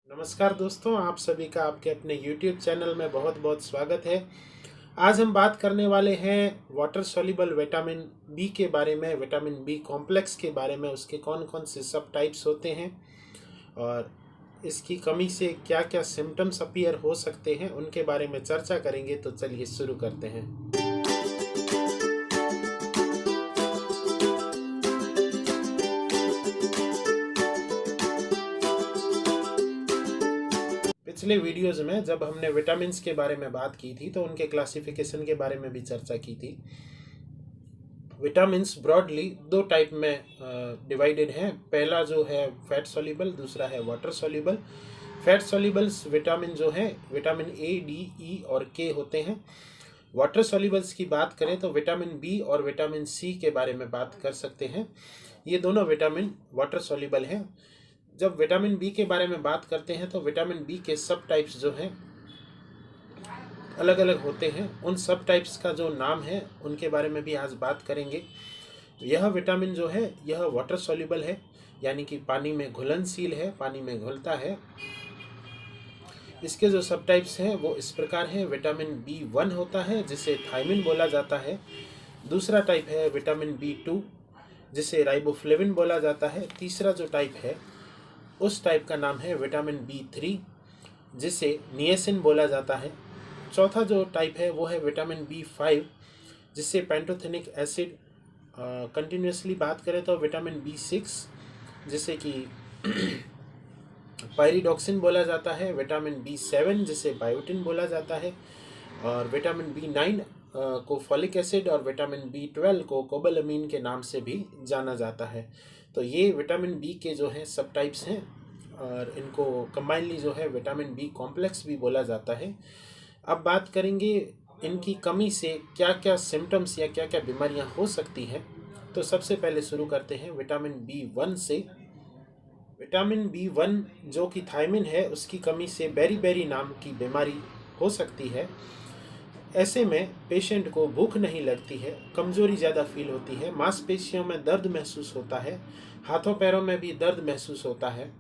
नमस्कार दोस्तों, आप सभी का आपके अपने YouTube चैनल में बहुत बहुत स्वागत है। आज हम बात करने वाले हैं वाटर सॉल्युबल विटामिन बी के बारे में, विटामिन बी कॉम्प्लेक्स के बारे में, उसके कौन कौन से सब टाइप्स होते हैं और इसकी कमी से क्या क्या सिम्टम्स अपीयर हो सकते हैं, उनके बारे में चर्चा करेंगे। तो चलिए शुरू करते हैं। पिछले वीडियोज़ में जब हमने विटामिन्स के बारे में बात की थी तो उनके क्लासिफिकेशन के बारे में भी चर्चा की थी। विटामिन्स ब्रॉडली दो टाइप में डिवाइडेड हैं। पहला जो है फैट सॉल्युबल, दूसरा है वाटर सॉल्युबल। फैट सॉल्युबल्स विटामिन जो हैं विटामिन ए, डी, ई और के होते हैं। वाटर सॉल्युबल्स की बात करें तो विटामिन बी और विटामिन सी के बारे में बात कर सकते हैं। ये दोनों विटामिन वाटर सॉल्युबल हैं। जब विटामिन बी के बारे में बात करते हैं तो विटामिन बी के सब टाइप्स जो हैं अलग अलग होते हैं। उन सब टाइप्स का जो नाम है उनके बारे में भी आज बात करेंगे। यह विटामिन जो है यह वाटर सॉल्युबल है, यानी कि पानी में घुलनशील है, पानी में घुलता है। इसके जो सब टाइप्स हैं वो इस प्रकार हैं। विटामिन बी1 होता है जिसे थायमिन बोला जाता है। दूसरा टाइप है विटामिन बी2 जिसे राइबोफ्लेविन बोला जाता है। तीसरा जो टाइप है उस टाइप का नाम है विटामिन बी3 जिसे निएसिन बोला जाता है। चौथा जो टाइप है वो है विटामिन बी5 जिससे पेंटोथेनिक एसिड। कंटिन्यूसली बात करें तो विटामिन बी6 जिसे कि पायरिडॉक्सिन बोला जाता है, विटामिन बी7 जिसे बायोटिन बोला जाता है, और विटामिन बी9 को फॉलिक एसिड और विटामिन बी12 को कोबालामीन के नाम से भी जाना जाता है। तो ये विटामिन बी के जो हैं सब टाइप्स हैं और इनको कंबाइनली जो है विटामिन बी कॉम्प्लेक्स भी बोला जाता है। अब बात करेंगे इनकी कमी से क्या क्या सिम्टम्स या क्या क्या बीमारियां हो सकती हैं। तो सबसे पहले शुरू करते हैं विटामिन बी1 से। विटामिन बी1 जो कि थायमिन है उसकी कमी से बेरी नाम की बीमारी हो सकती है। ऐसे में पेशेंट को भूख नहीं लगती है, कमज़ोरी ज़्यादा फील होती है, मांसपेशियों में दर्द महसूस होता है, हाथों पैरों में भी दर्द महसूस होता है।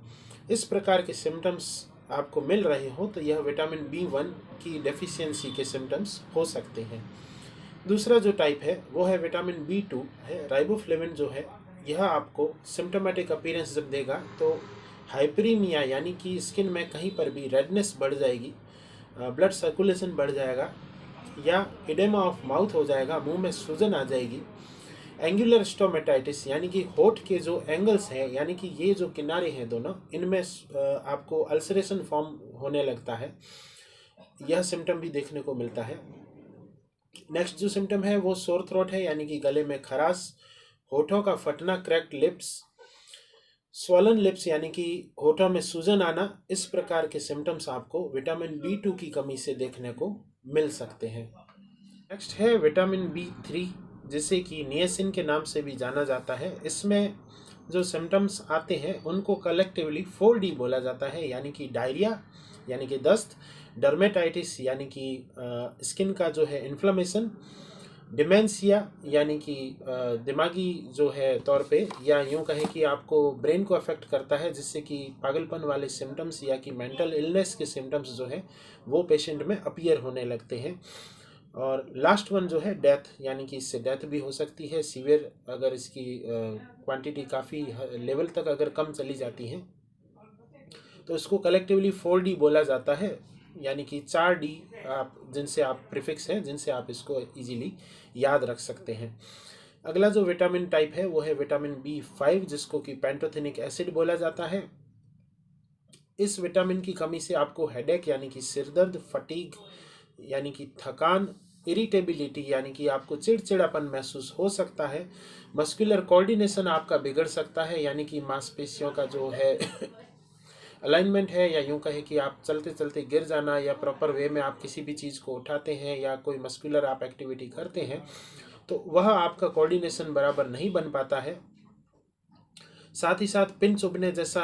इस प्रकार के सिम्टम्स आपको मिल रहे हो तो यह विटामिन बी1 की डेफिशिएंसी के सिम्टम्स हो सकते हैं। दूसरा जो टाइप है वो है विटामिन बी2 है। राइबोफ्लेविन जो है यह आपको सिम्टोमेटिक अपीयरेंस जब देगा तो हाइपरीमिया यानी कि स्किन में कहीं पर भी रेडनेस बढ़ जाएगी, ब्लड सर्कुलेशन बढ़ जाएगा, या इडेमा ऑफ माउथ हो जाएगा, मुंह में सूजन आ जाएगी। एंगुलर स्टोमेटाइटिस यानी कि होठ के जो एंगल्स हैं यानी कि ये जो किनारे हैं दोनों, इनमें आपको अल्सरेशन फॉर्म होने लगता है। यह सिम्टम भी देखने को मिलता है। नेक्स्ट जो सिम्टम है वो सोर थ्रोट है, यानी कि गले में खराश, होठों का फटना, क्रैक्ड लिप्स, स्वॉलन लिप्स यानी कि होठों में सूजन आना। इस प्रकार के सिम्टम्स आपको विटामिन बी2 की कमी से देखने को मिल सकते हैं। नेक्स्ट है विटामिन बी3 जिसे कि निएसिन के नाम से भी जाना जाता है। इसमें जो सिम्टम्स आते हैं उनको कलेक्टिवली 4D बोला जाता है, यानी कि डायरिया यानी कि दस्त, डर्मेटाइटिस यानी कि स्किन का जो है इन्फ्लेमेशन, डिमेंशिया यानी कि दिमागी जो है तौर पे, या यूं कहें कि आपको ब्रेन को अफेक्ट करता है जिससे कि पागलपन वाले सिम्टम्स या कि मेंटल इलनेस के सिम्टम्स जो है वो पेशेंट में अपीयर होने लगते हैं। और लास्ट वन जो है डेथ, यानी कि इससे डेथ भी हो सकती है सीवियर, अगर इसकी क्वांटिटी काफ़ी लेवल तक अगर कम चली जाती है तो इसको कलेक्टिवली 4D बोला जाता है, यानी कि 4D आप जिनसे आप प्रीफिक्स हैं जिनसे आप इसको इजीली याद रख सकते हैं। अगला जो विटामिन टाइप है वो है विटामिन बी5 जिसको कि पेंटोथेनिक एसिड बोला जाता है। इस विटामिन की कमी से आपको हेडेक यानी कि सिरदर्द, फटीग यानी कि थकान, इरिटेबिलिटी यानी कि आपको चिड़चिड़ापन महसूस हो सकता है, मस्कुलर कोऑर्डिनेशन आपका बिगड़ सकता है, यानी कि मांसपेशियों का जो है अलाइनमेंट है, या यूं कहे कि आप चलते चलते गिर जाना, या प्रॉपर वे में आप किसी भी चीज़ को उठाते हैं या कोई मस्कुलर आप एक्टिविटी करते हैं तो वह आपका कोऑर्डिनेशन बराबर नहीं बन पाता है। साथ ही साथ पिन चुभने जैसा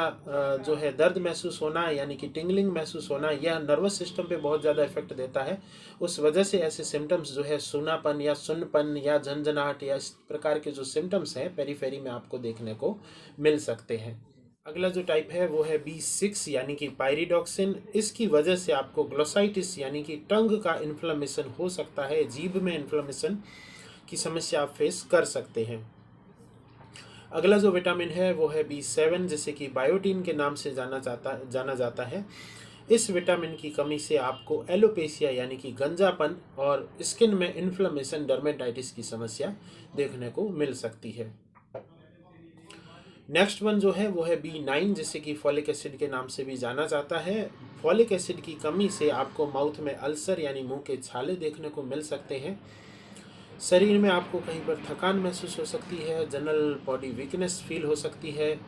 जो है दर्द महसूस होना यानी कि टिंगलिंग महसूस होना, यह नर्वस सिस्टम पे बहुत ज़्यादा इफेक्ट देता है। उस वजह से ऐसे सिम्टम्स जो है सूनापन या सुन्नपन या झंझनाहट या इस प्रकार के जो सिम्टम्स हैं पेरीफेरी में आपको देखने को मिल सकते हैं। अगला जो टाइप है वो है B6 यानी कि पायरिडॉक्सिन। इसकी वजह से आपको ग्लोसाइटिस यानी कि टंग का इन्फ्लेमेशन हो सकता है, जीभ में इन्फ्लेमेशन की समस्या आप फेस कर सकते हैं। अगला जो विटामिन है वो है B7 जिसे कि बायोटीन के नाम से जाना जाता है। इस विटामिन की कमी से आपको एलोपेशिया यानी कि गंजापन और स्किन में इन्फ्लेमेशन, डर्मेटाइटिस की समस्या देखने को मिल सकती है। नेक्स्ट वन जो है वो है B9 जिसे कि फॉलिक एसिड के नाम से भी जाना जाता है। फॉलिक एसिड की कमी से आपको माउथ में अल्सर यानी मुंह के छाले देखने को मिल सकते हैं। शरीर में आपको कहीं पर थकान महसूस हो सकती है, जनरल बॉडी वीकनेस फील हो सकती है।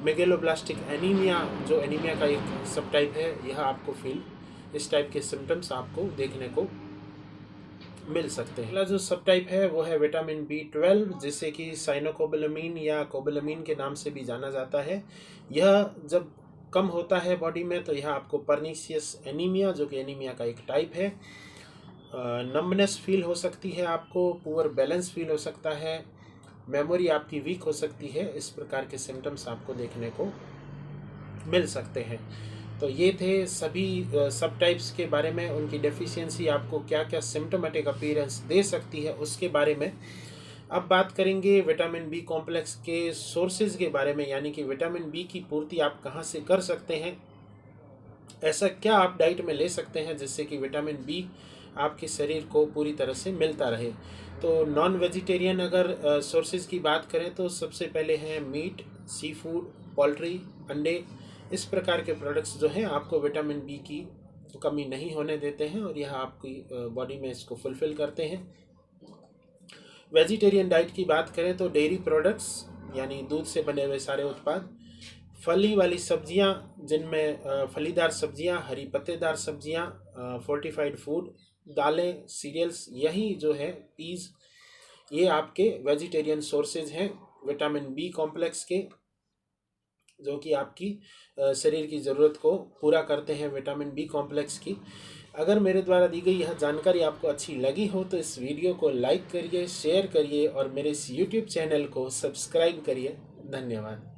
मेगेलोब्लास्टिक एनीमिया जो एनीमिया का एक सब टाइप है, यह आपको इस टाइप के सिम्टम्स आपको देखने को मिल सकते हैं। अगला जो सब टाइप है वो है विटामिन B12 जिसे कि साइनोकोबालामिन या कोबालामिन के नाम से भी जाना जाता है। यह जब कम होता है बॉडी में तो यह आपको पर्नीशियस एनीमिया जो कि एनीमिया का एक टाइप है, नम्बनेस फील हो सकती है, आपको पुअर बैलेंस फील हो सकता है, मेमोरी आपकी वीक हो सकती है। इस प्रकार के सिम्टम्स आपको देखने को मिल सकते हैं। तो ये थे सभी सब टाइप्स के बारे में, उनकी डेफिशिएंसी आपको क्या क्या सिम्टोमेटिक अपीयरेंस दे सकती है उसके बारे में। अब बात करेंगे विटामिन बी कॉम्प्लेक्स के सोर्सेज के बारे में, यानी कि विटामिन बी की पूर्ति आप कहाँ से कर सकते हैं, ऐसा क्या आप डाइट में ले सकते हैं जिससे कि विटामिन बी आपके शरीर को पूरी तरह से मिलता रहे। तो नॉन वेजिटेरियन अगर सोर्सेज की बात करें तो सबसे पहले हैं मीट, सी फूड, पोल्ट्री, अंडे। इस प्रकार के प्रोडक्ट्स जो हैं आपको विटामिन बी की कमी नहीं होने देते हैं और यह आपकी बॉडी में इसको फुलफिल करते हैं। वेजिटेरियन डाइट की बात करें तो डेयरी प्रोडक्ट्स यानी दूध से बने हुए सारे उत्पाद, फली वाली सब्जियां जिनमें फलीदार सब्जियां, हरी पत्तेदार सब्जियां, फोर्टिफाइड फूड, दालें, सीरियल्स, यही जो है पीज, ये आपके वेजिटेरियन सोर्सेज हैं विटामिन बी कॉम्प्लेक्स के, जो कि आपकी शरीर की ज़रूरत को पूरा करते हैं विटामिन बी कॉम्प्लेक्स की। अगर मेरे द्वारा दी गई यह जानकारी आपको अच्छी लगी हो तो इस वीडियो को लाइक करिए, शेयर करिए और मेरे इस यूट्यूब चैनल को सब्सक्राइब करिए। धन्यवाद।